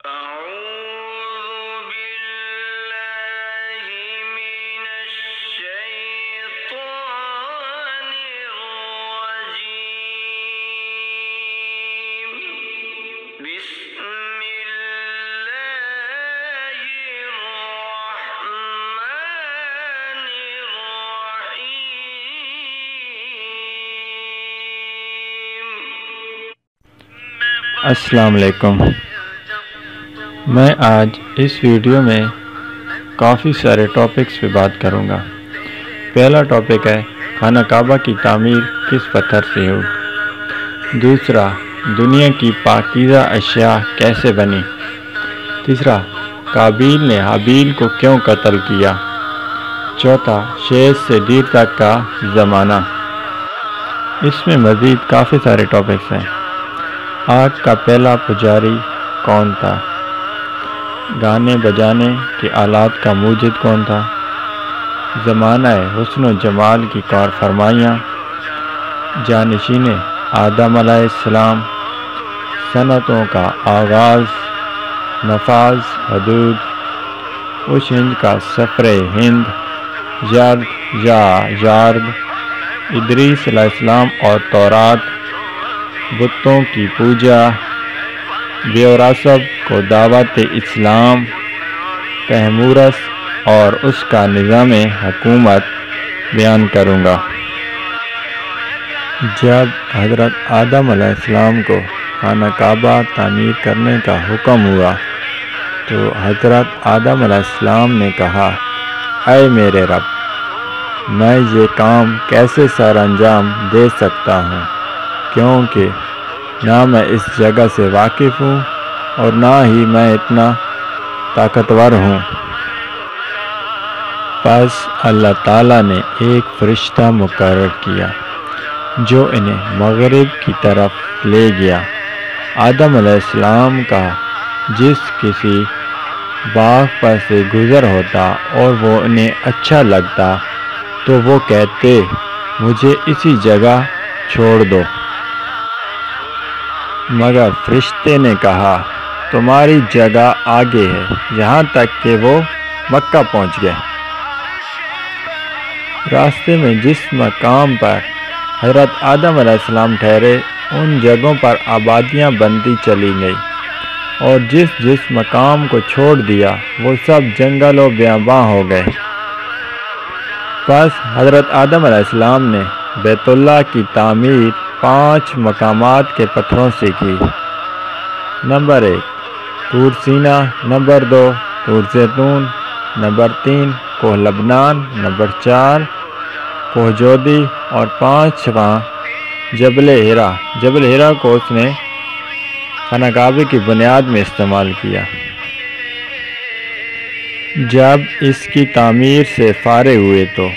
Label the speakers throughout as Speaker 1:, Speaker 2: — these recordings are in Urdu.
Speaker 1: أعوذ بالله من الشيطان الرجيم بسم الله الرحمن الرحيم
Speaker 2: السلام علیکم۔ میں آج اس ویڈیو میں کافی سارے ٹاپکس پہ بات کروں گا۔ پہلا ٹاپک ہے خانہ کعبہ کی تعمیر کس پتھر سے ہوئی۔ دوسرا، دنیا کی پاکیزہ اشیاء کیسے بنی۔ تیسرا، قابیل نے حابیل کو کیوں قتل کیا۔ چوتھا، شیر سے ڈیر تک کا زمانہ۔ اس میں مزید کافی سارے ٹاپکس ہیں۔ آگ کا پہلا پجاری کون تھا۔ گانے بجانے کے آلات کا موجد کون تھا۔ زمانہ حسن و جمال کی کار فرمائیاں۔ جانشین آدم علیہ السلام۔ صنعتوں کا آغاز، نفاذ، حدود، اوشنج کا سفر ہند، یرد یا یارد، ادریس علیہ السلام اور تورات، بتوں کی پوجا، بیوراسب کو دعوت اسلام، تیمورس اور اس کا نظام حکومت بیان کروں گا۔ جب حضرت آدم علیہ السلام کو خانہ کعبہ تعمیر کرنے کا حکم ہوا تو حضرت آدم علیہ السلام نے کہا، اے میرے رب، میں یہ کام کیسے سر انجام دے سکتا ہوں، کیونکہ نہ میں اس جگہ سے واقف ہوں اور نہ ہی میں اتنا طاقتور ہوں۔ پس اللہ تعالیٰ نے ایک فرشتہ مقرر کیا جو انہیں مغرب کی طرف لے گیا۔ آدم علیہ السلام کا جس کسی باغ پر سے گزر ہوتا اور وہ انہیں اچھا لگتا تو وہ کہتے، مجھے اسی جگہ چھوڑ دو۔ مگر فرشتے نے کہا، تمہاری جگہ آگے ہے، یہاں تک کہ وہ مکہ پہنچ گئے۔ راستے میں جس مقام پر حضرت آدم علیہ السلام ٹھہرے ان جگہوں پر آبادیاں بنتی چلی گئی، اور جس جس مقام کو چھوڑ دیا وہ سب جنگل و بیاباں ہو گئے۔ پس حضرت آدم علیہ السلام نے بیت اللہ کی تعمیر 5 مقامات کے پتھروں سے کی۔ نمبر 1 طور سینا، نمبر 2 طور زیتون، نمبر 3 کوہ لبنان، نمبر 4 کوہ جودی اور 5واں جبل ہیرا۔ جبل ہیرا کو اس نے خانہ کعبہ کی بنیاد میں استعمال کیا۔ جب اس کی تعمیر سے فارغ ہوئے تو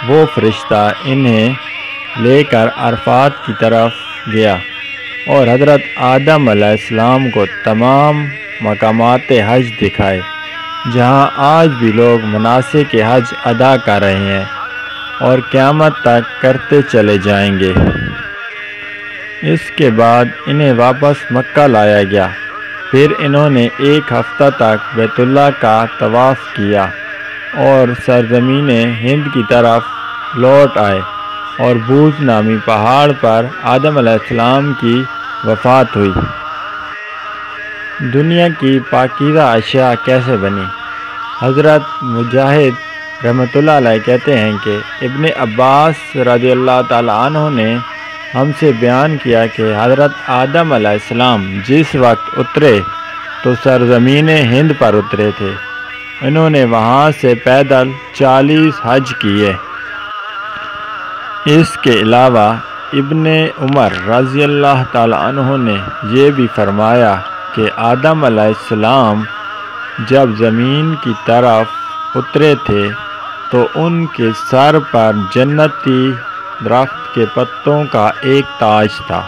Speaker 2: وہ فرشتہ انہیں لے کر عرفات کی طرف گیا اور حضرت آدم علیہ السلام کو تمام مقامات حج دکھائے جہاں آج بھی لوگ مناسک حج ادا کر رہے ہیں اور قیامت تک کرتے چلے جائیں گے۔ اس کے بعد انہیں واپس مکہ لایا گیا۔ پھر انہوں نے 1 ہفتہ تک بیت اللہ کا طواف کیا اور سرزمین ہند کی طرف لوٹ آئے اور بوز نامی پہاڑ پر آدم علیہ السلام کی وفات ہوئی۔ دنیا کی پاکیزہ اشیاء کیسے بنی۔ حضرت مجاہد رحمۃ اللہ علیہ کہتے ہیں کہ ابن عباس رضی اللہ تعالیٰ عنہ نے ہم سے بیان کیا کہ حضرت آدم علیہ السلام جس وقت اترے تو سرزمین ہند پر اترے تھے۔ انہوں نے وہاں سے پیدل 40 حج کیے۔ اس کے علاوہ ابن عمر رضی اللہ تعالیٰ عنہ نے یہ بھی فرمایا کہ آدم علیہ السلام جب زمین کی طرف اترے تھے تو ان کے سر پر جنتی درخت کے پتوں کا ایک تاج تھا،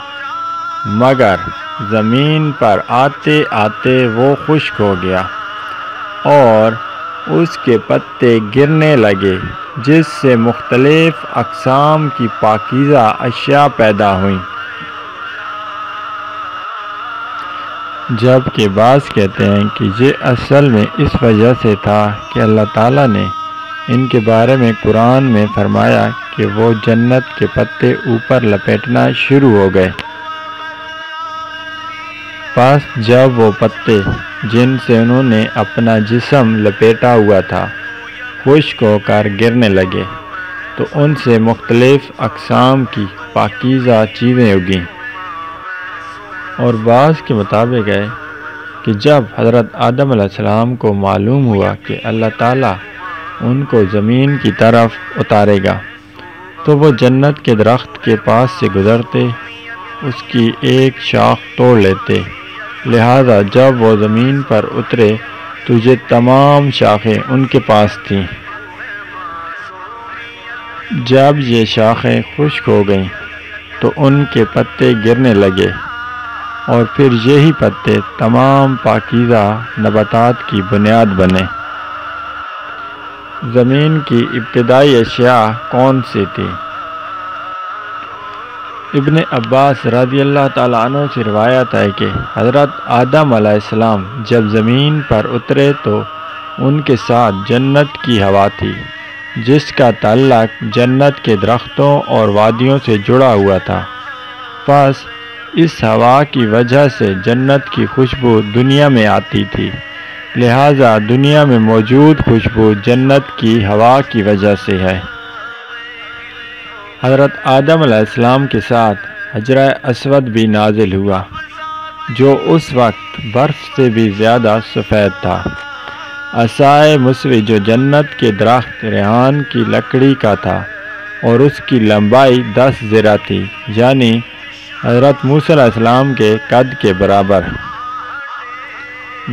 Speaker 2: مگر زمین پر آتے آتے وہ خشک ہو گیا اور اس کے پتے گرنے لگے، جس سے مختلف اقسام کی پاکیزہ اشیاء پیدا ہوئیں۔ جبکہ بعض کہتے ہیں کہ یہ اصل میں اس وجہ سے تھا کہ اللہ تعالیٰ نے ان کے بارے میں قرآن میں فرمایا کہ وہ جنت کے پتے اوپر لپیٹنا شروع ہو گئے۔ پس جب وہ پتے جن سے انہوں نے اپنا جسم لپیٹا ہوا تھا خشک ہو کر گرنے لگے تو ان سے مختلف اقسام کی پاکیزہ چیزیں اگیں، اور بعض کے مطابق ہے کہ جب حضرت آدم علیہ السلام کو معلوم ہوا کہ اللہ تعالیٰ ان کو زمین کی طرف اتارے گا تو وہ جنت کے درخت کے پاس سے گزرتے اس کی ایک شاخ توڑ لیتے، لہذا جب وہ زمین پر اترے تو یہ تمام شاخیں ان کے پاس تھیں۔ جب یہ شاخیں خشک ہو گئیں تو ان کے پتے گرنے لگے، اور پھر یہی پتے تمام پاکیزہ نباتات کی بنیاد بنے۔ زمین کی ابتدائی اشیاء کون سی تھی؟ ابن عباس رضی اللہ تعالیٰ عنہ سے روایت ہے کہ حضرت آدم علیہ السلام جب زمین پر اترے تو ان کے ساتھ جنت کی ہوا تھی، جس کا تعلق جنت کے درختوں اور وادیوں سے جڑا ہوا تھا۔ پس اس ہوا کی وجہ سے جنت کی خوشبو دنیا میں آتی تھی، لہذا دنیا میں موجود خوشبو جنت کی ہوا کی وجہ سے ہے۔ حضرت آدم علیہ السلام کے ساتھ حجرہ اسود بھی نازل ہوا، جو اس وقت برف سے بھی زیادہ سفید تھا۔ عصائے مسوی جو جنت کے درخت ریحان کی لکڑی کا تھا اور اس کی لمبائی 10 ذرا تھی، یعنی حضرت موسیٰ علیہ السلام کے قد کے برابر۔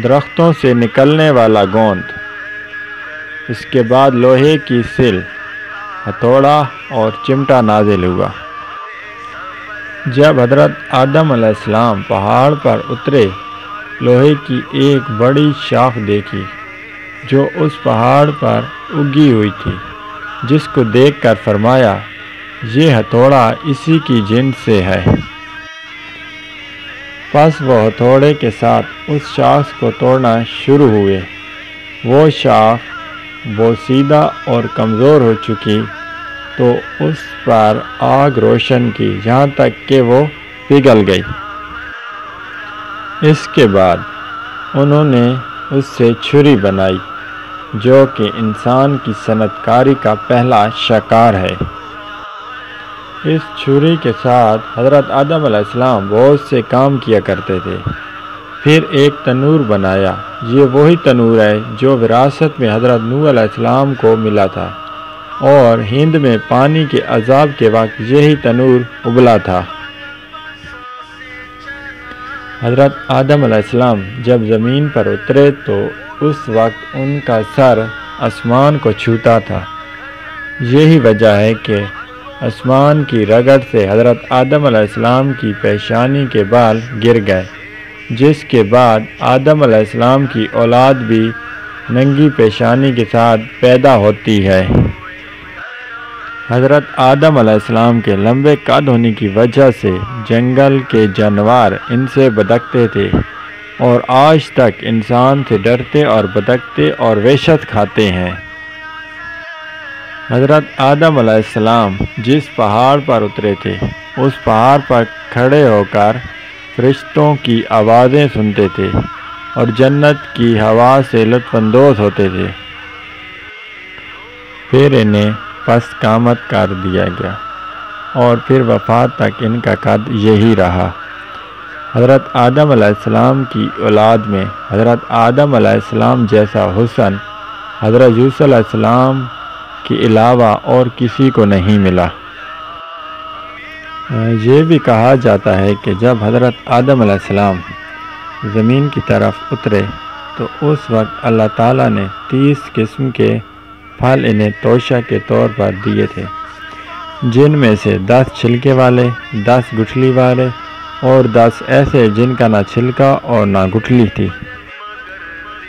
Speaker 2: درختوں سے نکلنے والا گوند، اس کے بعد لوہے کی سل، ہتھوڑا اور چمٹا نازل ہوا۔ جب حضرت آدم علیہ السلام پہاڑ پر اترے، لوہے کی ایک بڑی شاخ دیکھی جو اس پہاڑ پر اگی ہوئی تھی، جس کو دیکھ کر فرمایا یہ ہتھوڑا اسی کی جنس سے ہے۔ پس وہ ہتھوڑے کے ساتھ اس شاخ کو توڑنا شروع ہوئے۔ وہ شاخ بوسیدہ اور کمزور ہو چکی تو اس پر آگ روشن کی یہاں تک کہ وہ پگھل گئی۔ اس کے بعد انہوں نے اس سے چھری بنائی، جو کہ انسان کی صنعت کاری کا پہلا شاہکار ہے۔ اس چھری کے ساتھ حضرت آدم علیہ السلام بہت سے کام کیا کرتے تھے۔ پھر ایک تنور بنایا، یہ وہی تنور ہے جو وراثت میں حضرت نوح علیہ السلام کو ملا تھا، اور ہند میں پانی کے عذاب کے وقت یہی تنور ابلا تھا۔ حضرت آدم علیہ السلام جب زمین پر اترے تو اس وقت ان کا سر آسمان کو چھوتا تھا۔ یہی وجہ ہے کہ آسمان کی رگڑ سے حضرت آدم علیہ السلام کی پیشانی کے بال گر گئے، جس کے بعد آدم علیہ السلام کی اولاد بھی ننگی پیشانی کے ساتھ پیدا ہوتی ہے۔ حضرت آدم علیہ السلام کے لمبے قد ہونے کی وجہ سے جنگل کے جانور ان سے بدکتے تھے، اور آج تک انسان سے ڈرتے اور بدکتے اور وحشت کھاتے ہیں۔ حضرت آدم علیہ السلام جس پہاڑ پر اترے تھے، اس پہاڑ پر کھڑے ہو کر فرشتوں کی آوازیں سنتے تھے اور جنت کی ہوا سے لطف اندوز ہوتے تھے۔ پھر انہیں پس قامت کر دیا گیا، اور پھر وفات تک ان کا قد یہی رہا۔ حضرت آدم علیہ السلام کی اولاد میں حضرت آدم علیہ السلام جیسا حسن حضرت یوسف علیہ السلام کے علاوہ اور کسی کو نہیں ملا۔ یہ بھی کہا جاتا ہے کہ جب حضرت آدم علیہ السلام زمین کی طرف اترے تو اس وقت اللہ تعالیٰ نے 30 قسم کے پھل انہیں توشہ کے طور پر دیے تھے، جن میں سے 10 چھلکے والے، 10 گٹھلی والے اور 10 ایسے جن کا نہ چھلکا اور نہ گٹھلی تھی۔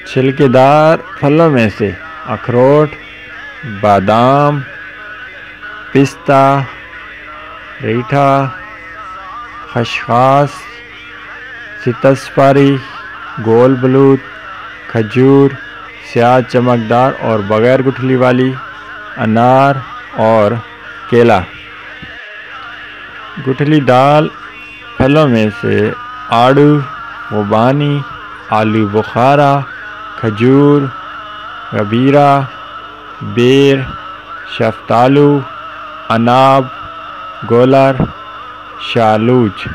Speaker 2: چھلکے دار پھلوں میں سے اخروٹ، بادام، پستہ، ریٹھا، خشخاش، ستسپاری، گول بلوط، کھجور، سیاہ چمکدار اور بغیر گٹھلی والی، انار اور کیلا۔ گٹھلی دار پھلوں میں سے آڑو، خوبانی، آلو بخارا، کھجور، گبیرہ، بیر، شفتالو، اناب، گولر، شالوچ۔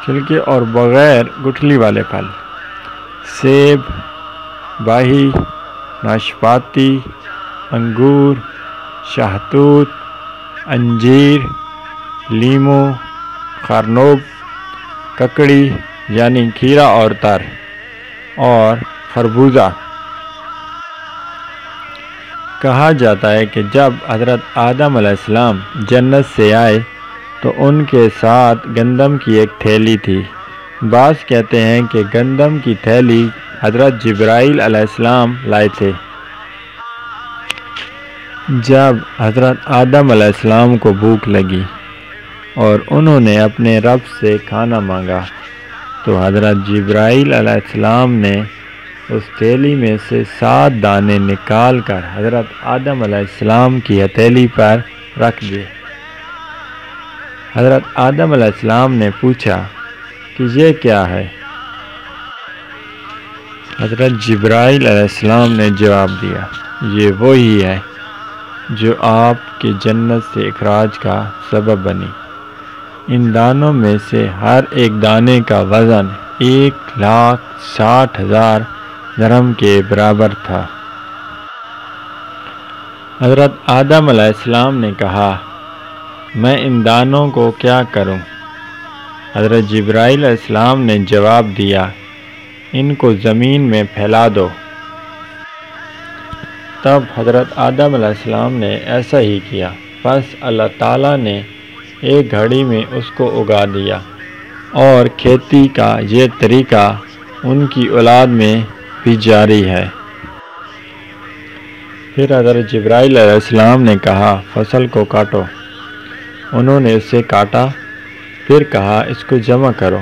Speaker 2: چھلکے اور بغیر گٹھلی والے پھل: سیب، باہی، ناشپاتی، انگور، شہتوت، انجیر، لیمو، خرنوب، ککڑی یعنی کھیرا اور تر، اور خربوزہ۔ کہا جاتا ہے کہ جب حضرت آدم علیہ السلام جنت سے آئے تو ان کے ساتھ گندم کی ایک تھیلی تھی۔ بعض کہتے ہیں کہ گندم کی تھیلی حضرت جبرائیل علیہ السلام لائے تھے۔ جب حضرت آدم علیہ السلام کو بھوک لگی اور انہوں نے اپنے رب سے کھانا مانگا تو حضرت جبرائیل علیہ السلام نے اس تھیلی میں سے 7 دانے نکال کر حضرت آدم علیہ السلام کی ہتھیلی پر رکھ دیے۔ حضرت آدم علیہ السلام نے پوچھا کہ یہ کیا ہے؟ حضرت جبرائیل علیہ السلام نے جواب دیا، یہ وہی ہے جو آپ کے جنت سے اخراج کا سبب بنی۔ ان دانوں میں سے ہر ایک دانے کا وزن 1,60,000 درہم کے برابر تھا۔ حضرت آدم علیہ السلام نے کہا، میں ان دانوں کو کیا کروں؟ حضرت جبرائیل علیہ السلام نے جواب دیا، ان کو زمین میں پھیلا دو۔ تب حضرت آدم علیہ السلام نے ایسا ہی کیا، پس اللہ تعالیٰ نے ایک گھڑی میں اس کو اگا دیا، اور کھیتی کا یہ طریقہ ان کی اولاد میں بھی جاری ہے۔ پھر حضرت جبرائیل علیہ السلام نے کہا، فصل کو کاٹو۔ انہوں نے اسے کاٹا، پھر کہا، اس کو جمع کرو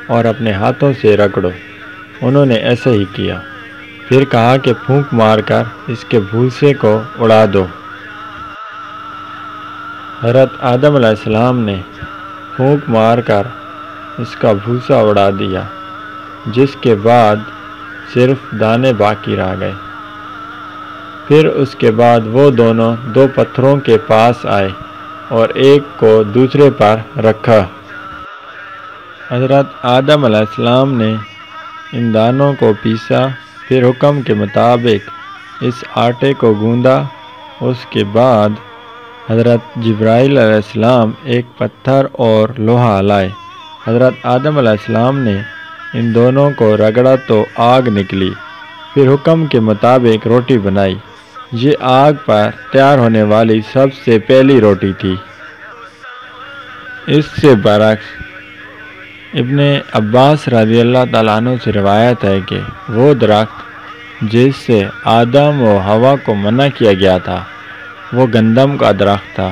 Speaker 2: اور اپنے ہاتھوں سے رگڑو۔ انہوں نے ایسا ہی کیا، پھر کہا کہ پھونک مار کر اس کے بھوسے کو اڑا دو۔ حضرت آدم علیہ السلام نے پھونک مار کر اس کا بھوسا اڑا دیا، جس کے بعد صرف دانے باقی رہ گئے۔ پھر اس کے بعد وہ دونوں 2 پتھروں کے پاس آئے اور ایک کو دوسرے پر رکھا۔ حضرت آدم علیہ السلام نے ان دانوں کو پیسا، پھر حکم کے مطابق اس آٹے کو گوندا۔ اس کے بعد حضرت جبرائیل علیہ السلام ایک پتھر اور لوہا لائے۔ حضرت آدم علیہ السلام نے ان دونوں کو رگڑا تو آگ نکلی، پھر حکم کے مطابق روٹی بنائی۔ یہ آگ پر تیار ہونے والی سب سے پہلی روٹی تھی۔ اس سے برعکس ابن عباس رضی اللہ تعالیٰ عنہ سے روایت ہے کہ وہ درخت جس سے آدم و حوا کو منع کیا گیا تھا وہ گندم کا درخت تھا۔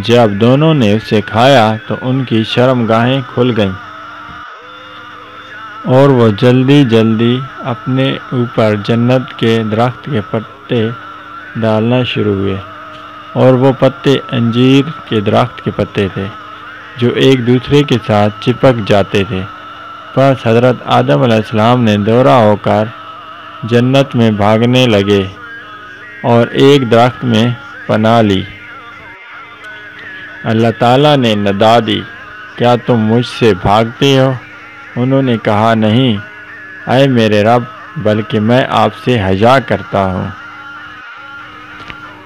Speaker 2: جب دونوں نے اسے کھایا تو ان کی شرمگاہیں کھل گئیں اور وہ جلدی جلدی اپنے اوپر جنت کے درخت کے پتے ڈالنا شروع ہوئے، اور وہ پتے انجیر کے درخت کے پتے تھے جو ایک دوسرے کے ساتھ چپک جاتے تھے۔ پس حضرت آدم علیہ السلام نے دورہ ہو کر جنت میں بھاگنے لگے اور ایک درخت میں پناہ لی۔ اللہ تعالیٰ نے ندا دی، کیا تم مجھ سے بھاگتے ہو؟ انہوں نے کہا، نہیں اے میرے رب، بلکہ میں آپ سے حیا کرتا ہوں۔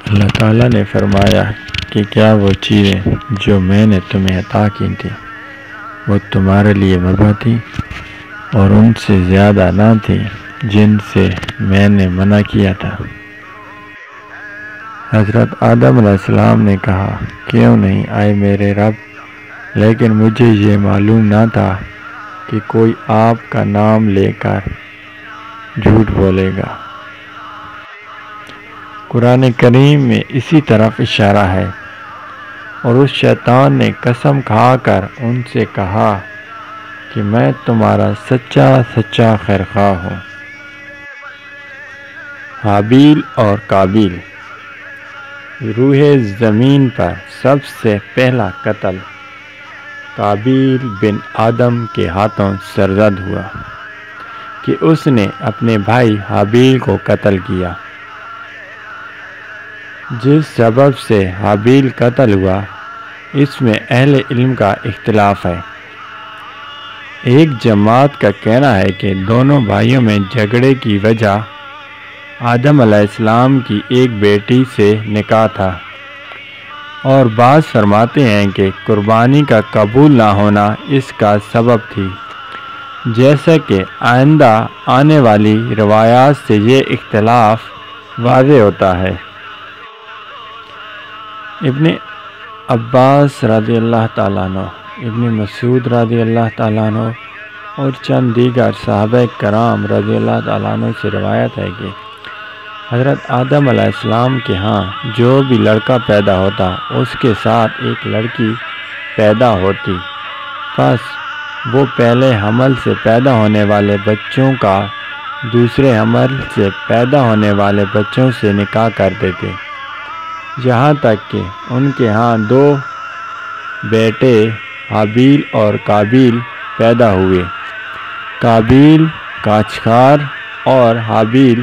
Speaker 2: اللہ تعالیٰ نے فرمایا کہ کیا وہ چیزیں جو میں نے تمہیں عطا کی تھیں وہ تمہارے لیے وبا تھی اور ان سے زیادہ نہ تھی جن سے میں نے منع کیا تھا؟ حضرت آدم علیہ السلام نے کہا، کیوں نہیں اے میرے رب، لیکن مجھے یہ معلوم نہ تھا کہ کوئی آپ کا نام لے کر جھوٹ بولے گا۔ قرآن کریم میں اسی طرف اشارہ ہے۔ اور اس شیطان نے قسم کھا کر ان سے کہا کہ کہ میں تمہارا سچا سچا خیرخواہ ہوں۔ حابیل اور قابیل۔ روح زمین پر سب سے پہلا قتل قابیل بن آدم کے ہاتھوں سرزد ہوا کہ اس نے اپنے بھائی حابیل کو قتل کیا۔ جس سبب سے حابیل قتل ہوا اس میں اہل علم کا اختلاف ہے۔ ایک جماعت کا کہنا ہے کہ دونوں بھائیوں میں جھگڑے کی وجہ آدم علیہ السلام کی ایک بیٹی سے نکاح تھا، اور بعض فرماتے ہیں کہ قربانی کا قبول نہ ہونا اس کا سبب تھی، جیسا کہ آئندہ آنے والی روایات سے یہ اختلاف واضح ہوتا ہے۔ ابن عباس رضی اللہ تعالیٰ عنہ، ابن مسعود رضی اللہ تعالیٰ عنہ اور چند دیگر صحابہ کرام رضی اللہ تعالیٰ عنہ سے روایت ہے کہ حضرت آدم علیہ السلام کے ہاں جو بھی لڑکا پیدا ہوتا اس کے ساتھ ایک لڑکی پیدا ہوتی، پس وہ پہلے حمل سے پیدا ہونے والے بچوں کا دوسرے حمل سے پیدا ہونے والے بچوں سے نکاح کر دیتے، یہاں تک کہ ان کے ہاں دو بیٹے حابیل اور قابیل پیدا ہوئے۔ قابیل کاشتکار اور حابیل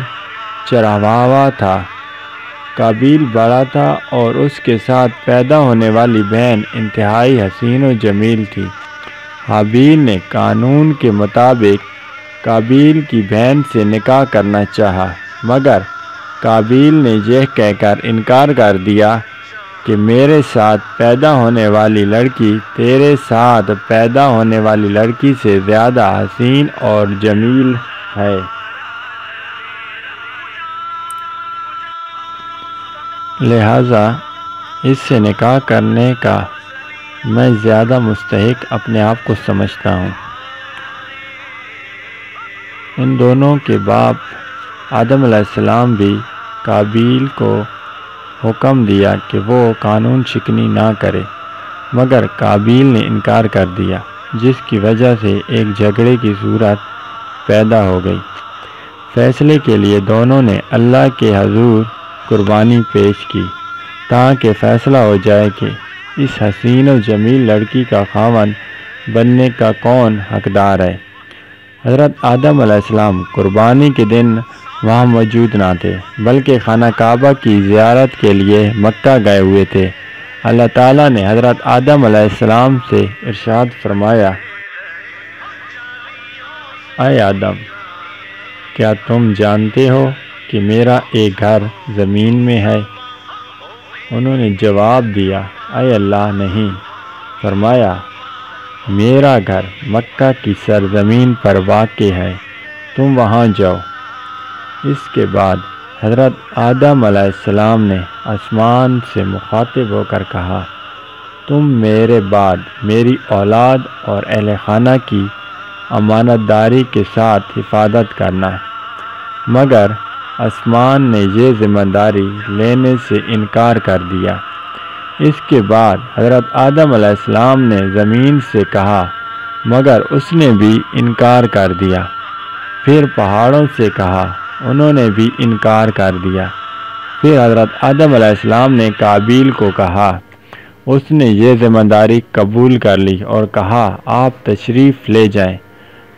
Speaker 2: چرواہا تھا۔ قابیل بڑا تھا اور اس کے ساتھ پیدا ہونے والی بہن انتہائی حسین و جمیل تھی۔ حابیل نے قانون کے مطابق قابیل کی بہن سے نکاح کرنا چاہا، مگر قابیل نے یہ کہہ کر انکار کر دیا کہ میرے ساتھ پیدا ہونے والی لڑکی تیرے ساتھ پیدا ہونے والی لڑکی سے زیادہ حسین اور جمیل ہے۔ لہذا اس سے نکاح کرنے کا میں زیادہ مستحق اپنے آپ کو سمجھتا ہوں۔ ان دونوں کے باپ آدم علیہ السلام بھی قابیل کو حکم دیا کہ وہ قانون شکنی نہ کرے، مگر قابیل نے انکار کر دیا، جس کی وجہ سے ایک جھگڑے کی صورت پیدا ہو گئی۔ فیصلے کے لیے دونوں نے اللہ کے حضور قربانی پیش کی تاکہ فیصلہ ہو جائے کہ اس حسین و جمیل لڑکی کا خاوند بننے کا کون حقدار ہے۔ حضرت آدم علیہ السلام قربانی کے دن وہاں موجود نہ تھے، بلکہ خانہ کعبہ کی زیارت کے لیے مکہ گئے ہوئے تھے۔ اللہ تعالیٰ نے حضرت آدم علیہ السلام سے ارشاد فرمایا: اے آدم، کیا تم جانتے ہو کہ میرا ایک گھر زمین میں ہے؟ انہوں نے جواب دیا: اے اللہ، نہیں۔ فرمایا: میرا گھر مکہ کی سرزمین پر واقع ہے، تم وہاں جاؤ۔ اس کے بعد حضرت آدم علیہ السلام نے آسمان سے مخاطب ہو کر کہا: تم میرے بعد میری اولاد اور اہل خانہ کی امانت داری کے ساتھ حفاظت کرنا، مگر آسمان نے یہ ذمہ داری لینے سے انکار کر دیا۔ اس کے بعد حضرت آدم علیہ السلام نے زمین سے کہا، مگر اس نے بھی انکار کر دیا۔ پھر پہاڑوں سے کہا، انہوں نے بھی انکار کر دیا۔ پھر حضرت آدم علیہ السلام نے قابیل کو کہا، اس نے یہ ذمہ داری قبول کر لی اور کہا: آپ تشریف لے جائیں،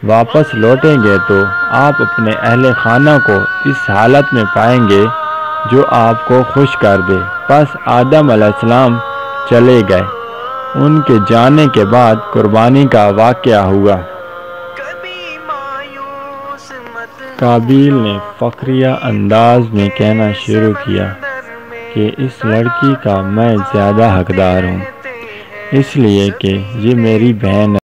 Speaker 2: واپس لوٹیں گے تو آپ اپنے اہل خانہ کو اس حالت میں پائیں گے جو آپ کو خوش کر دے۔ پس آدم علیہ السلام چلے گئے۔ ان کے جانے کے بعد قربانی کا واقعہ ہوا۔ قابیل نے فخریہ انداز میں کہنا شروع کیا کہ اس لڑکی کا میں زیادہ حقدار ہوں، اس لیے کہ یہ میری بہن ہے۔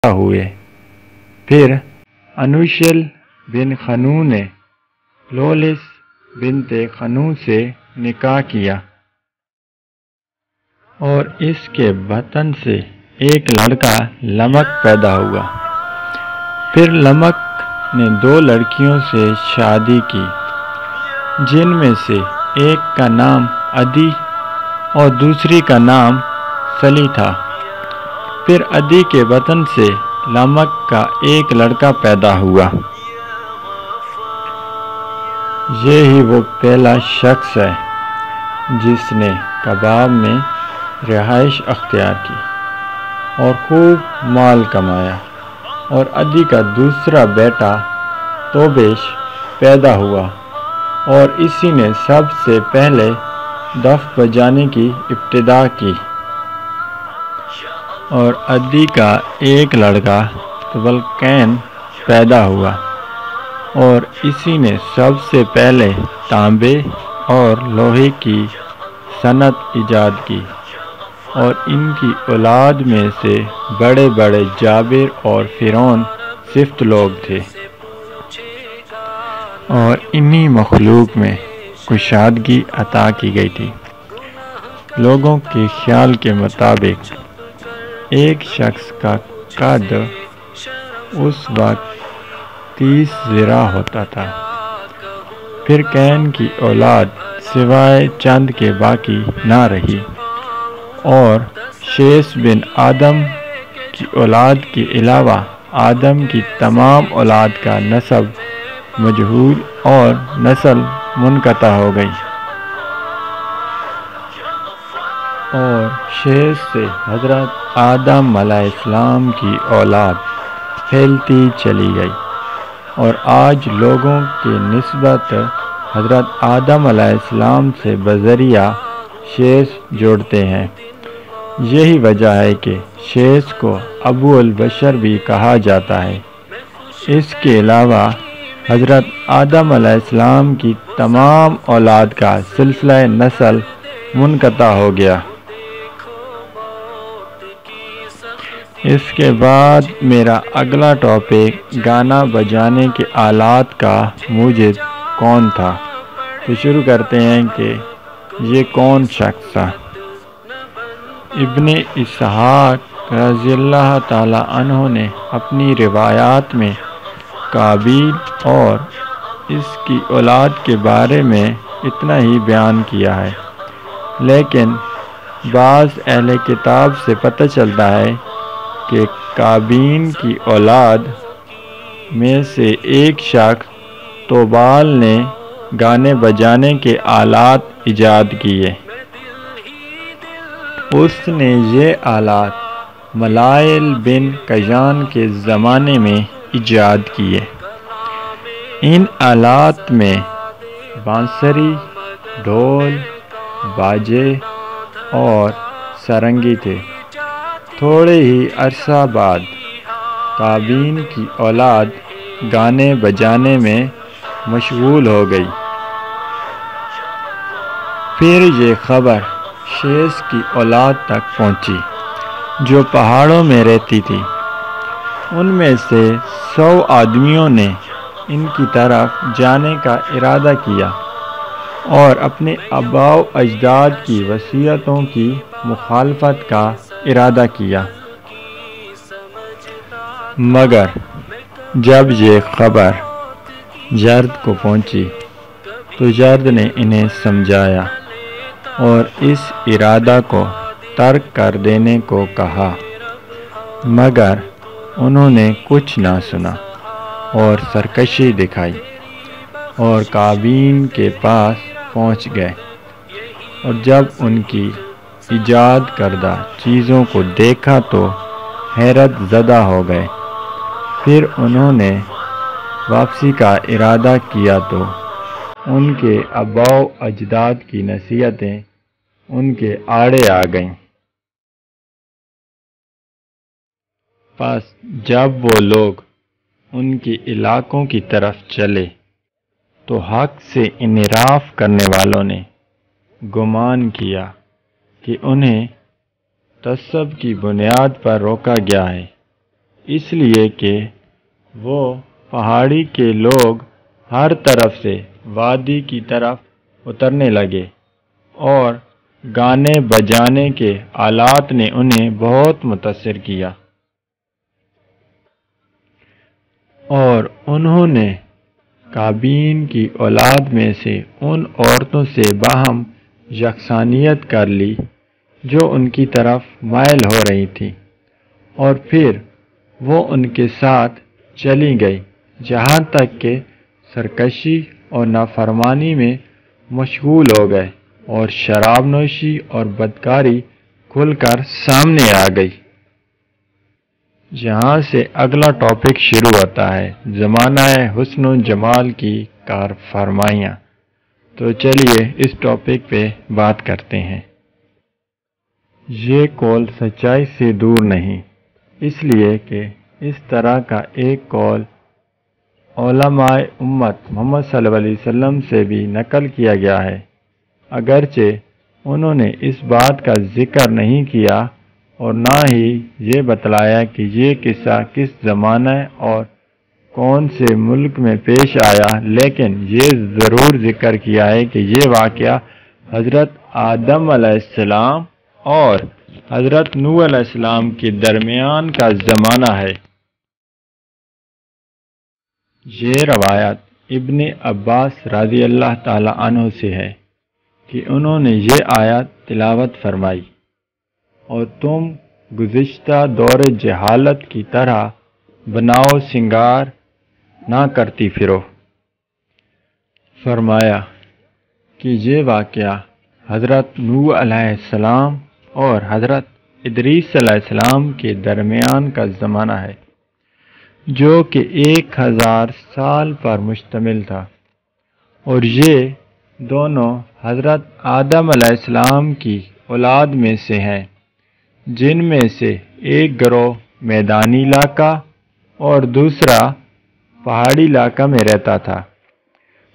Speaker 2: ہوئے۔ پھر انوشل بن خنو نے لولس بنت خنو سے نکاح کیا اور اس کے بطن سے ایک لڑکا لمک پیدا ہوا۔ پھر لمک نے 2 لڑکیوں سے شادی کی، جن میں سے ایک کا نام عدی اور دوسری کا نام سلی تھا۔ پھر عدی کے بطن سے لمک کا ایک لڑکا پیدا ہوا۔ یہی وہ پہلا شخص ہے جس نے کباب میں رہائش اختیار کی اور خوب مال کمایا، اور عدی کا دوسرا بیٹا توبیش پیدا ہوا، اور اسی نے سب سے پہلے دف بجانے کی ابتدا کی۔ اور عدی کا ایک لڑکا تبلقین پیدا ہوا، اور اسی نے سب سے پہلے تانبے اور لوہے کی صنعت ایجاد کی، اور ان کی اولاد میں سے بڑے بڑے جابر اور فرعون صفت لوگ تھے۔ اور انہی مخلوق میں کشادگی عطا کی گئی تھی۔ لوگوں کے خیال کے مطابق ایک شخص کا قد اس وقت 30 ذراع ہوتا تھا۔ پھر کین کی اولاد سوائے چند کے باقی نہ رہی، اور شیس بن آدم کی اولاد کے علاوہ آدم کی تمام اولاد کا نسب مجہول اور نسل منقطع ہو گئی۔ اور شیس سے حضرت آدم علیہ السلام کی اولاد پھیلتی چلی گئی، اور آج لوگوں کی نسبت حضرت آدم علیہ السلام سے بذریعہ شیس جوڑتے ہیں۔ یہی وجہ ہے کہ شیس کو ابو البشر بھی کہا جاتا ہے۔ اس کے علاوہ حضرت آدم علیہ السلام کی تمام اولاد کا سلسلہ نسل منقطع ہو گیا۔ اس کے بعد میرا اگلا ٹاپک گانا بجانے کے آلات کا موجد کون تھا۔ تو شروع کرتے ہیں کہ یہ کون شخص تھا۔ ابن اسحاق رضی اللہ تعالی عنہ نے اپنی روایات میں قابیل اور اس کی اولاد کے بارے میں اتنا ہی بیان کیا ہے، لیکن بعض اہل کتاب سے پتہ چلتا ہے کہ قابین کی اولاد میں سے ایک شخص توبال نے گانے بجانے کے آلات ایجاد کیے۔ اس نے یہ آلات ملائل بن کیان کے زمانے میں ایجاد کیے۔ ان آلات میں بانسری، ڈھول، باجے اور سرنگی تھے۔ تھوڑے ہی عرصہ بعد قابین کی اولاد گانے بجانے میں مشغول ہو گئی۔ پھر یہ خبر شیس کی اولاد تک پہنچی جو پہاڑوں میں رہتی تھی۔ ان میں سے 100 آدمیوں نے ان کی طرف جانے کا ارادہ کیا اور اپنے آباء و اجداد کی وصیتوں کی مخالفت کا ارادہ کیا، مگر جب یہ خبر جرد کو پہنچی تو جرد نے انہیں سمجھایا اور اس ارادہ کو ترک کر دینے کو کہا، مگر انہوں نے کچھ نہ سنا اور سرکشی دکھائی اور قابین کے پاس پہنچ گئے، اور جب ان کی ایجاد کردہ چیزوں کو دیکھا تو حیرت زدہ ہو گئے۔ پھر انہوں نے واپسی کا ارادہ کیا تو ان کے آباء و اجداد کی نصیحتیں ان کے آڑے آ گئیں۔ پس جب وہ لوگ ان کے علاقوں کی طرف چلے تو حق سے انحراف کرنے والوں نے گمان کیا کہ انہیں تعصب کی بنیاد پر روکا گیا ہے، اس لیے کہ وہ پہاڑی کے لوگ ہر طرف سے وادی کی طرف اترنے لگے اور گانے بجانے کے آلات نے انہیں بہت متاثر کیا، اور انہوں نے کابین کی اولاد میں سے ان عورتوں سے باہم یکسانیت کر لی جو ان کی طرف مائل ہو رہی تھی، اور پھر وہ ان کے ساتھ چلی گئی جہاں تک کہ سرکشی اور نافرمانی میں مشغول ہو گئے اور شراب نوشی اور بدکاری کھل کر سامنے آ گئی۔ جہاں سے اگلا ٹاپک شروع ہوتا ہے، زمانہ حسن و جمال کی کار فرمائیاں۔ تو چلیے اس ٹاپک پہ بات کرتے ہیں۔ یہ قول سچائی سے دور نہیں، اس لیے کہ اس طرح کا ایک قول علماء امت محمد صلی اللہ علیہ وسلم سے بھی نقل کیا گیا ہے، اگرچہ انہوں نے اس بات کا ذکر نہیں کیا اور نہ ہی یہ بتلایا کہ یہ قصہ کس زمانے اور کون سے ملک میں پیش آیا، لیکن یہ ضرور ذکر کیا ہے کہ یہ واقعہ حضرت آدم علیہ السلام اور حضرت نوح علیہ السلام کے درمیان کا زمانہ ہے۔ یہ روایت ابن عباس رضی اللہ تعالی عنہ سے ہے کہ انہوں نے یہ آیت تلاوت فرمائی، اور تم گزشتہ دور جہالت کی طرح بناؤ سنگار نہ کرتی پھرو۔ فرمایا کہ یہ واقعہ حضرت نوح علیہ السلام اور حضرت ادریس علیہ السلام کے درمیان کا زمانہ ہے، جو کہ 1000 سال پر مشتمل تھا، اور یہ دونوں حضرت آدم علیہ السلام کی اولاد میں سے ہیں، جن میں سے ایک گروہ میدانی علاقہ اور دوسرا پہاڑی علاقہ میں رہتا تھا۔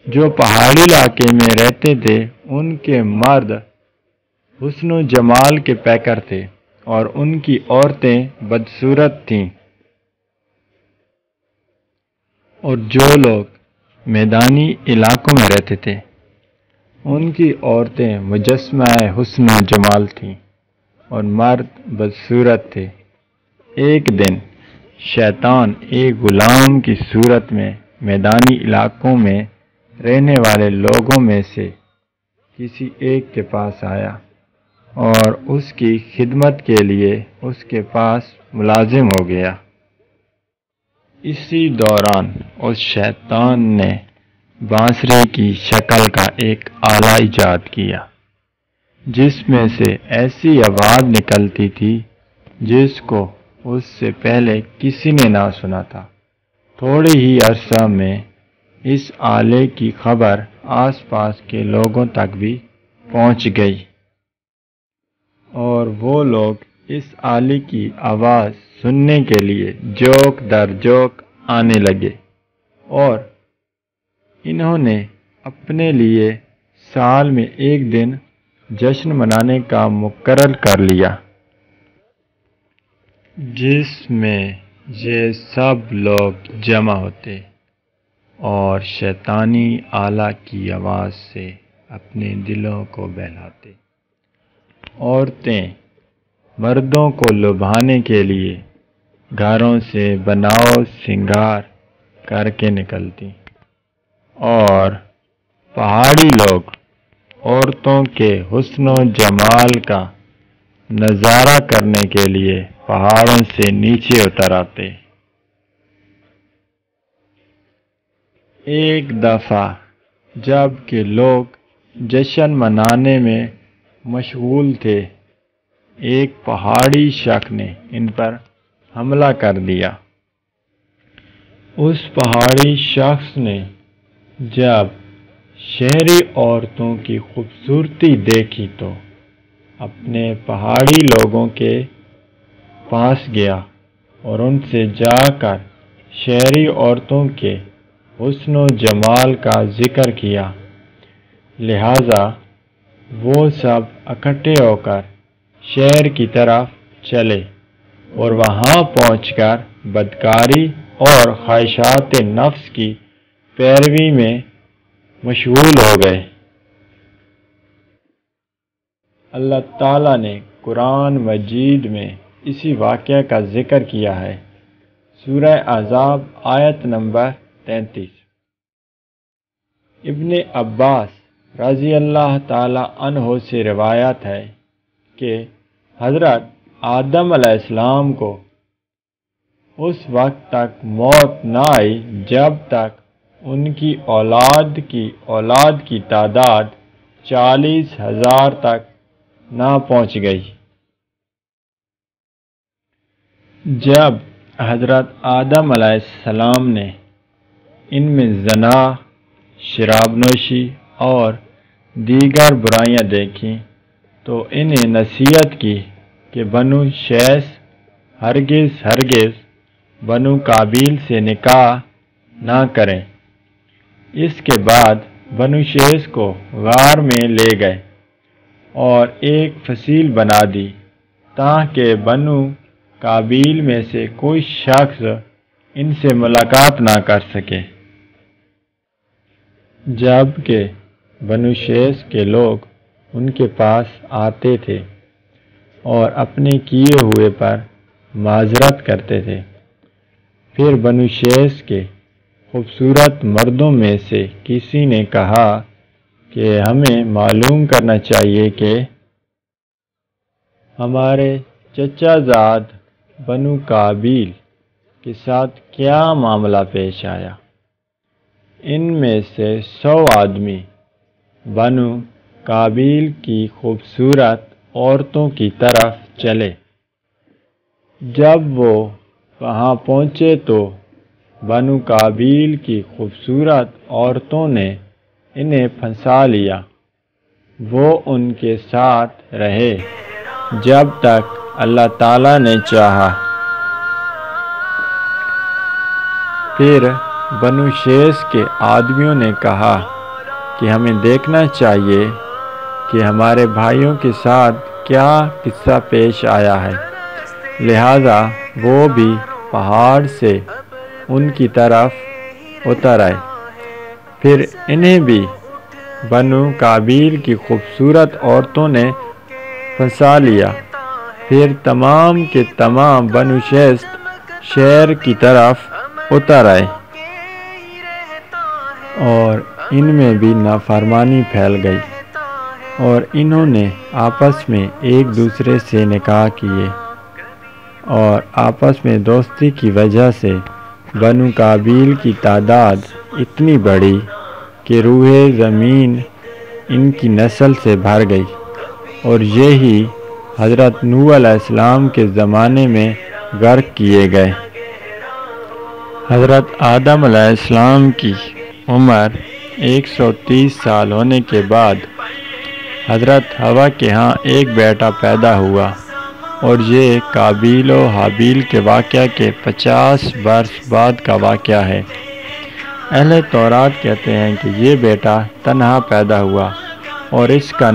Speaker 2: جو پہاڑی علاقے میں رہتے تھے ان کے مرد حسن و جمال کے پیکر تھے اور ان کی عورتیں بدصورت تھیں، اور جو لوگ میدانی علاقوں میں رہتے تھے ان کی عورتیں مجسمہ حسن و جمال تھیں اور مرد بدصورت تھے۔ ایک دن شیطان ایک غلام کی صورت میں میدانی علاقوں میں رہنے والے لوگوں میں سے کسی ایک کے پاس آیا اور اس کی خدمت کے لیے اس کے پاس ملازم ہو گیا۔ اسی دوران اس شیطان نے بانسری کی شکل کا ایک آلہ ایجاد کیا جس میں سے ایسی آواز نکلتی تھی جس کو اس سے پہلے کسی نے نہ سنا تھا۔ تھوڑے ہی عرصہ میں اس آلے کی خبر آس پاس کے لوگوں تک بھی پہنچ گئی، اور وہ لوگ اس آلے کی آواز سننے کے لیے جوک در جوک آنے لگے، اور انہوں نے اپنے لیے سال میں ایک دن جشن منانے کا مقرر کر لیا جس میں یہ سب لوگ جمع ہوتے اور شیطانی آلہ کی آواز سے اپنے دلوں کو بہلاتے۔ عورتیں مردوں کو لبھانے کے لیے گھروں سے بناؤ سنگار کر کے نکلتی، اور پہاڑی لوگ عورتوں کے حسن و جمال کا نظارہ کرنے کے لیے پہاڑوں سے نیچے اتر آتے۔ ایک دفعہ جب کہ لوگ جشن منانے میں مشغول تھے، ایک پہاڑی شخص نے ان پر حملہ کر دیا۔ اس پہاڑی شخص نے جب شہری عورتوں کی خوبصورتی دیکھی تو اپنے پہاڑی لوگوں کے پاس گیا اور ان سے جا کر شہری عورتوں کے حسن و جمال کا ذکر کیا، لہذا وہ سب اکٹھے ہو کر شہر کی طرف چلے اور وہاں پہنچ کر بدکاری اور خواہشات نفس کی پیروی میں مشغول ہو گئے۔ اللہ تعالیٰ نے قرآن مجید میں اسی واقعہ کا ذکر کیا ہے۔ سورہ احزاب آیت نمبر 33۔ ابن عباس رضی اللہ تعالی عنہ سے روایت ہے کہ حضرت آدم علیہ السلام کو اس وقت تک موت نہ آئی جب تک ان کی اولاد کی تعداد 40,000 تک نہ پہنچ گئی۔ جب حضرت آدم علیہ السلام نے ان میں زنا، شراب نوشی اور دیگر برائیاں دیکھیں تو انہیں نصیحت کی کہ بنو شیس ہرگز بنو قابیل سے نکاح نہ کریں۔ اس کے بعد بنو شیس کو غار میں لے گئے اور ایک فصیل بنا دی تاکہ بنو قابیل میں سے کوئی شخص ان سے ملاقات نہ کر سکے، جب کہ بنو شیس کے لوگ ان کے پاس آتے تھے اور اپنے کیے ہوئے پر معذرت کرتے تھے۔ پھر بنو شیس کے خوبصورت مردوں میں سے کسی نے کہا کہ ہمیں معلوم کرنا چاہیے کہ ہمارے چچا زاد بنو قابیل کے ساتھ کیا معاملہ پیش آیا۔ ان میں سے 100 آدمی بنو قابیل کی خوبصورت عورتوں کی طرف چلے۔ جب وہ وہاں پہنچے تو بنو قابیل کی خوبصورت عورتوں نے انہیں پھنسا لیا۔ وہ ان کے ساتھ رہے جب تک اللہ تعالیٰ نے چاہا۔ پھر بنو شیس کے آدمیوں نے کہا کہ ہمیں دیکھنا چاہیے کہ ہمارے بھائیوں کے ساتھ کیا قصہ پیش آیا ہے، لہذا وہ بھی پہاڑ سے ان کی طرف اتر آئے۔ پھر انہیں بھی بنو قابیل کی خوبصورت عورتوں نے پھنسا لیا۔ پھر تمام کے تمام بنو شیس شہر کی طرف اتر آئے اور ان میں بھی نافرمانی پھیل گئی اور انہوں نے آپس میں ایک دوسرے سے نکاح کیے، اور آپس میں دوستی کی وجہ سے بنو قابیل کی تعداد اتنی بڑھی کہ روح زمین ان کی نسل سے بھر گئی، اور یہی حضرت نوح علیہ السلام کے زمانے میں غرق کیے گئے۔ حضرت آدم علیہ السلام کی عمر 130 سال ہونے کے بعد حضرت حوا کے ہاں ایک بیٹا پیدا ہوا، اور یہ قابیل و حابیل کے واقعہ کے 50 برس بعد کا واقعہ ہے۔ اہل تورات کہتے ہیں کہ یہ بیٹا تنہا پیدا ہوا اور اس کا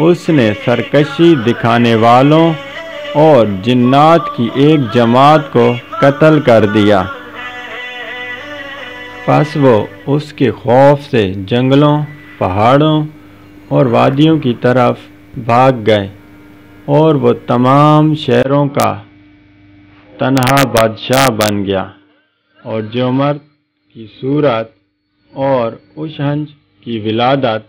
Speaker 2: اس نے سرکشی دکھانے والوں اور جنات کی ایک جماعت کو قتل کر دیا۔ پس وہ اس کے خوف سے جنگلوں، پہاڑوں اور وادیوں کی طرف بھاگ گئے، اور وہ تمام شہروں کا تنہا بادشاہ بن گیا، اور جو مرد کی صورت اور اشہنج کی ولادت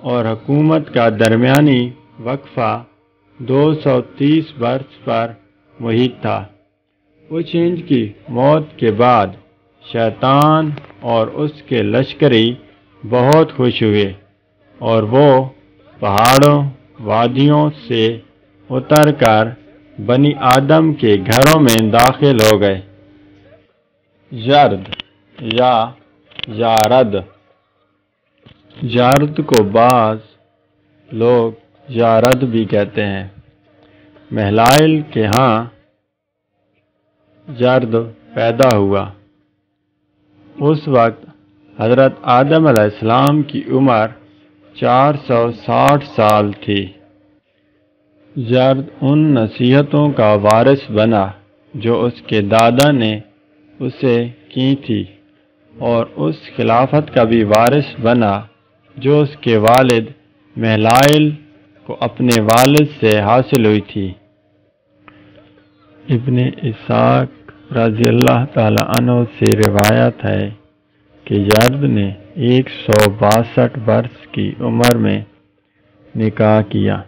Speaker 2: اور حکومت کا درمیانی وقفہ 230 برس پر محیط تھا۔ اشہنج کی موت کے بعد شیطان اور اس کے لشکری بہت خوش ہوئے، اور وہ پہاڑوں، وادیوں سے اتر کر بنی آدم کے گھروں میں داخل ہو گئے۔ یرد یا یارد، یارد کو بعض لوگ یارد بھی کہتے ہیں، مہلائل کے ہاں یرد پیدا ہوا۔ اس وقت حضرت آدم علیہ السلام کی عمر 460 سال تھی۔ یرد ان نصیحتوں کا وارث بنا جو اس کے دادا نے اسے کی تھی، اور اس خلافت کا بھی وارث بنا جو اس کے والد مہلائل کو اپنے والد سے حاصل ہوئی تھی۔ ابن اسحاق رضی اللہ تعالی عنہ سے روایت ہے کہ یرد نے 162 برس کی عمر میں نکاح کیا۔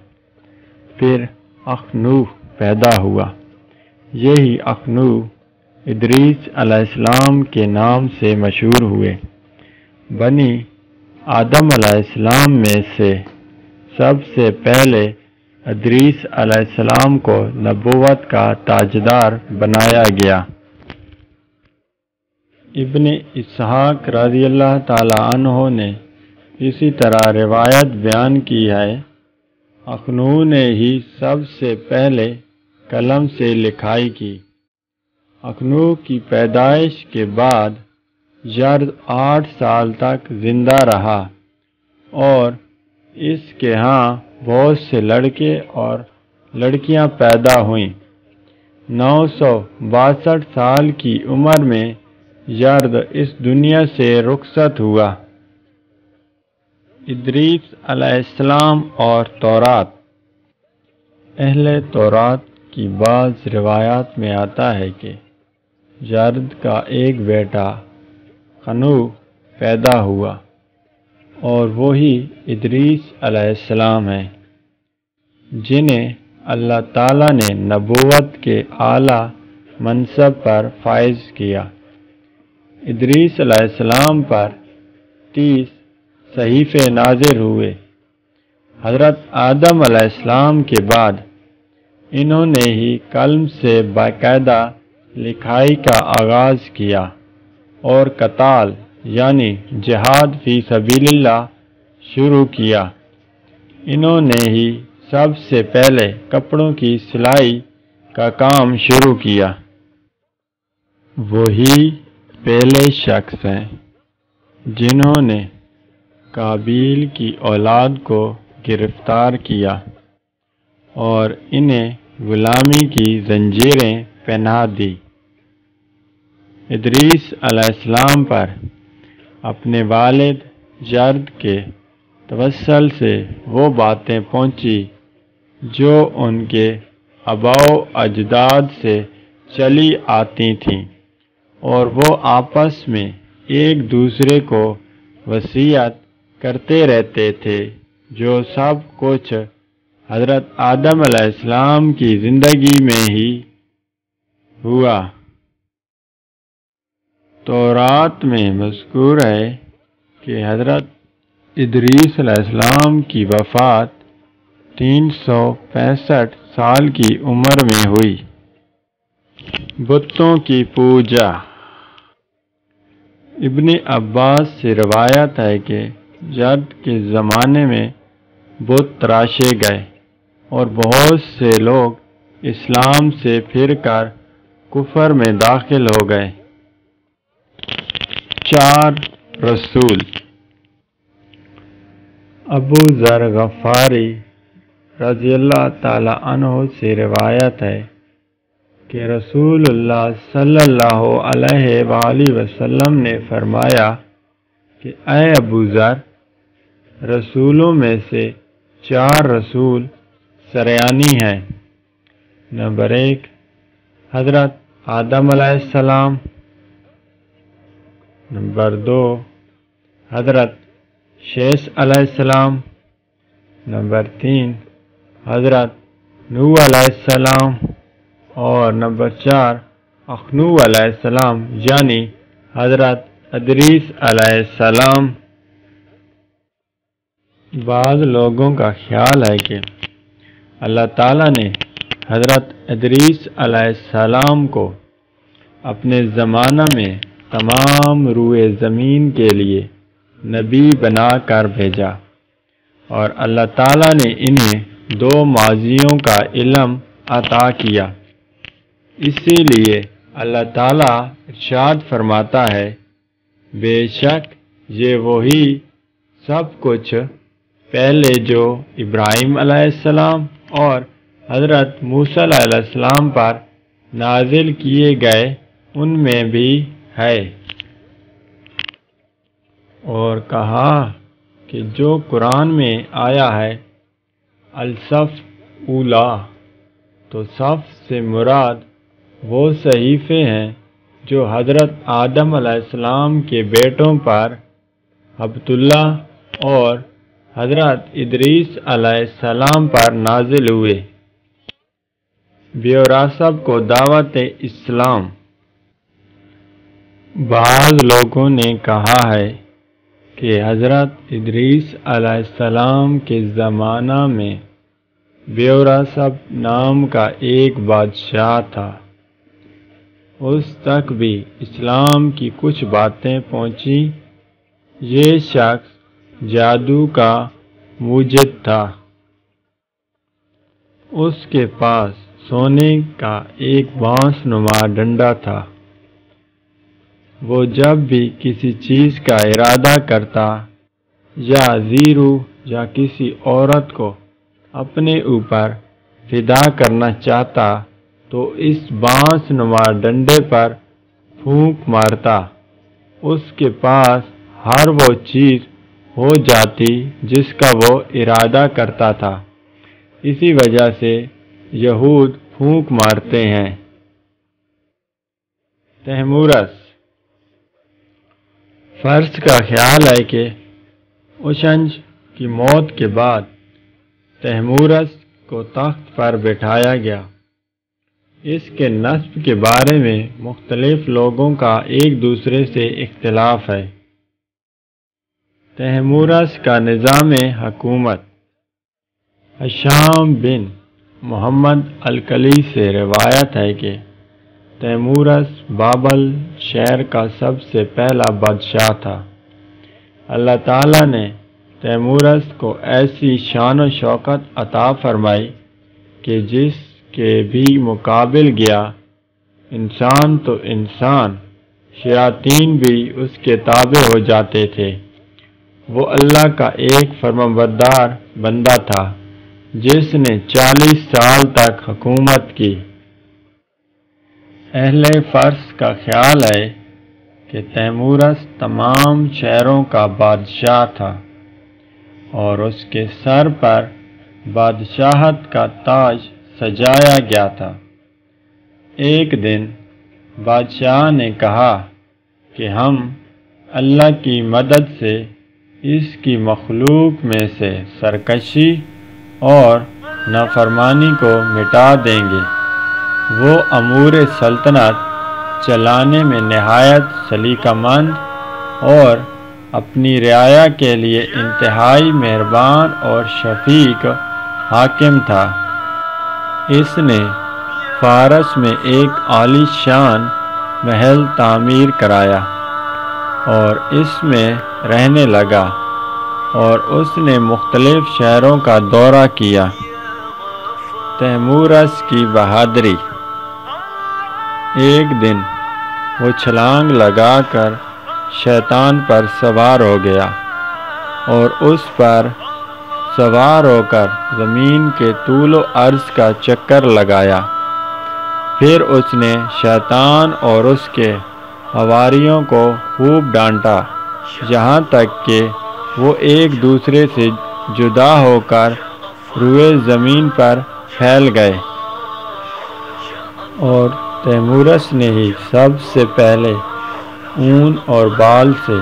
Speaker 2: پھر اخنوخ پیدا ہوا۔ یہی اخنوخ ادریس علیہ السلام کے نام سے مشہور ہوئے۔ بنی آدم علیہ السلام میں سے سب سے پہلے ادریس علیہ السلام کو نبوت کا تاجدار بنایا گیا۔ ابن اسحاق رضی اللہ تعالی عنہ نے اسی طرح روایت بیان کی ہے، اخنوخ نے ہی سب سے پہلے قلم سے لکھائی کی۔ اخنوخ کی پیدائش کے بعد یرد 8 سال تک زندہ رہا، اور اس کے ہاں بہت سے لڑکے اور لڑکیاں پیدا ہوئیں۔ 962 سال کی عمر میں یرد اس دنیا سے رخصت ہوا۔ ادریس علیہ السلام اور تورات۔ اہل تورات کی بعض روایات میں آتا ہے کہ یرد کا ایک بیٹا خنوخ پیدا ہوا، اور وہی ادریس علیہ السلام ہیں جنہیں اللہ تعالیٰ نے نبوت کے اعلیٰ منصب پر فائز کیا۔ ادریس علیہ السلام پر 30 صحیفے نازل ہوئے۔ حضرت آدم علیہ السلام کے بعد انہوں نے ہی قلم سے باقاعدہ لکھائی کا آغاز کیا، اور قتال یعنی جہاد فی سبیل اللہ شروع کیا۔ انہوں نے ہی سب سے پہلے کپڑوں کی سلائی کا کام شروع کیا۔ وہی پہلے شخص ہیں جنہوں نے قابیل کی اولاد کو گرفتار کیا اور انہیں غلامی کی زنجیریں پہنا دی۔ ادریس علیہ السلام پر اپنے والد یرد کے توسل سے وہ باتیں پہنچی جو ان کے آباء و اجداد سے چلی آتی تھیں، اور وہ آپس میں ایک دوسرے کو وصیت کرتے رہتے تھے، جو سب کچھ حضرت آدم علیہ السلام کی زندگی میں ہی ہوا۔ تورات میں مذکور ہے کہ حضرت ادریس علیہ السلام کی وفات 365 سال کی عمر میں ہوئی۔ بتوں کی پوجا۔ ابن عباس سے روایت ہے کہ یرد کے زمانے میں بت تراشے گئے، اور بہت سے لوگ اسلام سے پھر کر کفر میں داخل ہو گئے۔ 4 رسول۔ ابو ذر غفاری رضی اللہ تعالی عنہ سے روایت ہے کہ رسول اللہ صلی اللہ علیہ وآلہ وسلم نے فرمایا کہ اے ابو ذر، رسولوں میں سے 4 رسول سریانی ہیں۔ نمبر 1، حضرت آدم علیہ السلام۔ نمبر 2، حضرت شیث علیہ السلام۔ نمبر 3، حضرت نوح علیہ السلام۔ اور نمبر 4، اخنو علیہ السلام یعنی حضرت ادریس علیہ السلام۔ بعض لوگوں کا خیال ہے کہ اللہ تعالیٰ نے حضرت ادریس علیہ السلام کو اپنے زمانہ میں تمام روئے زمین کے لیے نبی بنا کر بھیجا، اور اللہ تعالیٰ نے انہیں 2 ماضیوں کا علم عطا کیا۔ اسی لیے اللہ تعالیٰ ارشاد فرماتا ہے، بے شک یہ وہی سب کچھ پہلے جو ابراہیم علیہ السلام اور حضرت موسیٰ علیہ السلام پر نازل کیے گئے ان میں بھی ہے۔ اور کہا کہ جو قرآن میں آیا ہے الصف اولا، تو صف سے مراد وہ صحیفے ہیں جو حضرت آدم علیہ السلام کے بیٹوں پر عبداللہ اور حضرت ادریس علیہ السلام پر نازل ہوئے۔ بیوراسب کو دعوت اسلام۔ بعض لوگوں نے کہا ہے کہ حضرت ادریس علیہ السلام کے زمانہ میں بیوراسب نام کا ایک بادشاہ تھا۔ اس تک بھی اسلام کی کچھ باتیں پہنچی۔ یہ شخص جادو کا موجد تھا۔ اس کے پاس سونے کا ایک بانس نما ڈنڈا تھا۔ وہ جب بھی کسی چیز کا ارادہ کرتا یا زیرو یا کسی عورت کو اپنے اوپر فدا کرنا چاہتا تو اس بانس نما ڈنڈے پر پھونک مارتا، اس کے پاس ہر وہ چیز ہو جاتی جس کا وہ ارادہ کرتا تھا۔ اسی وجہ سے یہود پھونک مارتے ہیں۔ تیمورس۔ فرض کا خیال ہے کہ اوشنج کی موت کے بعد تیمورس کو تخت پر بٹھایا گیا۔ اس کے نسب کے بارے میں مختلف لوگوں کا ایک دوسرے سے اختلاف ہے۔ تیمورس کا نظام حکومت۔ ہشام بن محمد الکلی سے روایت ہے کہ تیمورس بابل شہر کا سب سے پہلا بادشاہ تھا۔ اللہ تعالیٰ نے تیمورس کو ایسی شان و شوکت عطا فرمائی کہ جس کے بھی مقابل گیا، انسان تو انسان، شیاطین بھی اس کے تابع ہو جاتے تھے۔ وہ اللہ کا ایک فرمانبردار بندہ تھا جس نے 40 سال تک حکومت کی۔ اہل فارس کا خیال ہے کہ تیمورس تمام شہروں کا بادشاہ تھا اور اس کے سر پر بادشاہت کا تاج سجایا گیا تھا۔ ایک دن بادشاہ نے کہا کہ ہم اللہ کی مدد سے اس کی مخلوق میں سے سرکشی اور نافرمانی کو مٹا دیں گے۔ وہ امور سلطنت چلانے میں نہایت سلیقہ مند اور اپنی رعایا کے لیے انتہائی مہربان اور شفیق حاکم تھا۔ اس نے فارس میں ایک عالی شان محل تعمیر کرایا اور اس میں رہنے لگا، اور اس نے مختلف شہروں کا دورہ کیا۔ تیمورس کی بہادری۔ ایک دن وہ چھلانگ لگا کر شیطان پر سوار ہو گیا اور اس پر سوار ہو کر زمین کے طول و عرض کا چکر لگایا۔ پھر اس نے شیطان اور اس کے حواریوں کو خوب ڈانٹا، یہاں تک کہ وہ ایک دوسرے سے جدا ہو کر روئے زمین پر پھیل گئے، اور تیمورس نے ہی سب سے پہلے اون اور بال سے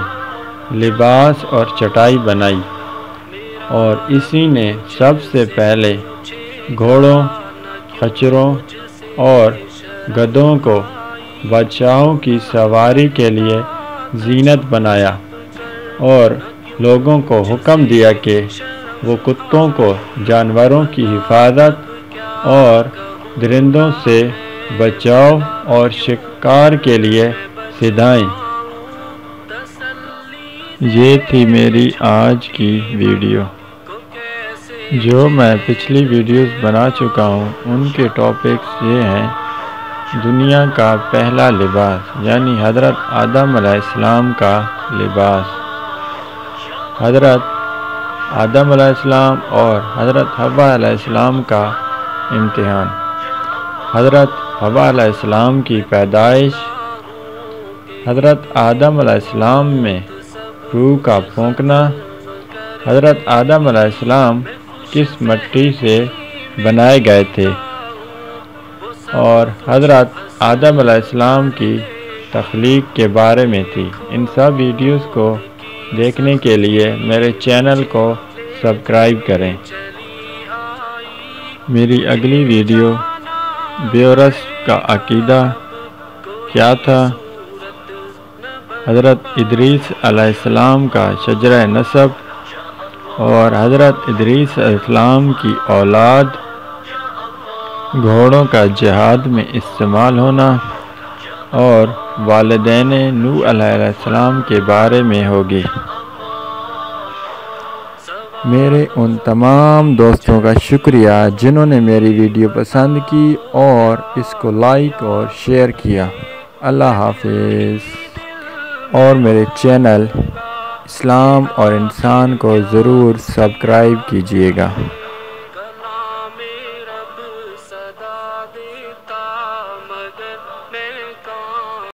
Speaker 2: لباس اور چٹائی بنائی، اور اسی نے سب سے پہلے گھوڑوں، خچروں اور گدھوں کو بادشاہوں کی سواری کے لیے زینت بنایا، اور لوگوں کو حکم دیا کہ وہ کتوں کو جانوروں کی حفاظت اور درندوں سے بچاؤ اور شکار کے لیے سدھائیں۔ یہ تھی میری آج کی ویڈیو۔ جو میں پچھلی ویڈیوز بنا چکا ہوں ان کے ٹاپکس یہ ہیں: دنیا کا پہلا لباس یعنی حضرت آدم علیہ السلام کا لباس، حضرت آدم علیہ السلام اور حضرت حوا علیہ السلام کا امتحان، حضرت حوا علیہ السلام کی پیدائش، حضرت آدم علیہ السلام میں روح کا پھونکنا، حضرت آدم علیہ السلام کس مٹی سے بنائے گئے تھے، اور حضرت آدم علیہ السلام کی تخلیق کے بارے میں تھی۔ ان سب ویڈیوز کو دیکھنے کے لیے میرے چینل کو سبسکرائب کریں۔ میری اگلی ویڈیو بیورس کا عقیدہ کیا تھا، حضرت ادریس علیہ السلام کا شجرہ نسب اور حضرت ادریس علیہ السلام کی اولاد، گھوڑوں کا جہاد میں استعمال ہونا، اور والدین نوح علیہ السلام کے بارے میں ہوگی۔ میرے ان تمام دوستوں کا شکریہ جنہوں نے میری ویڈیو پسند کی اور اس کو لائک اور شیئر کیا۔ اللہ حافظ۔ اور میرے چینل اسلام اور انسان کو ضرور سبسکرائب کیجیے گا۔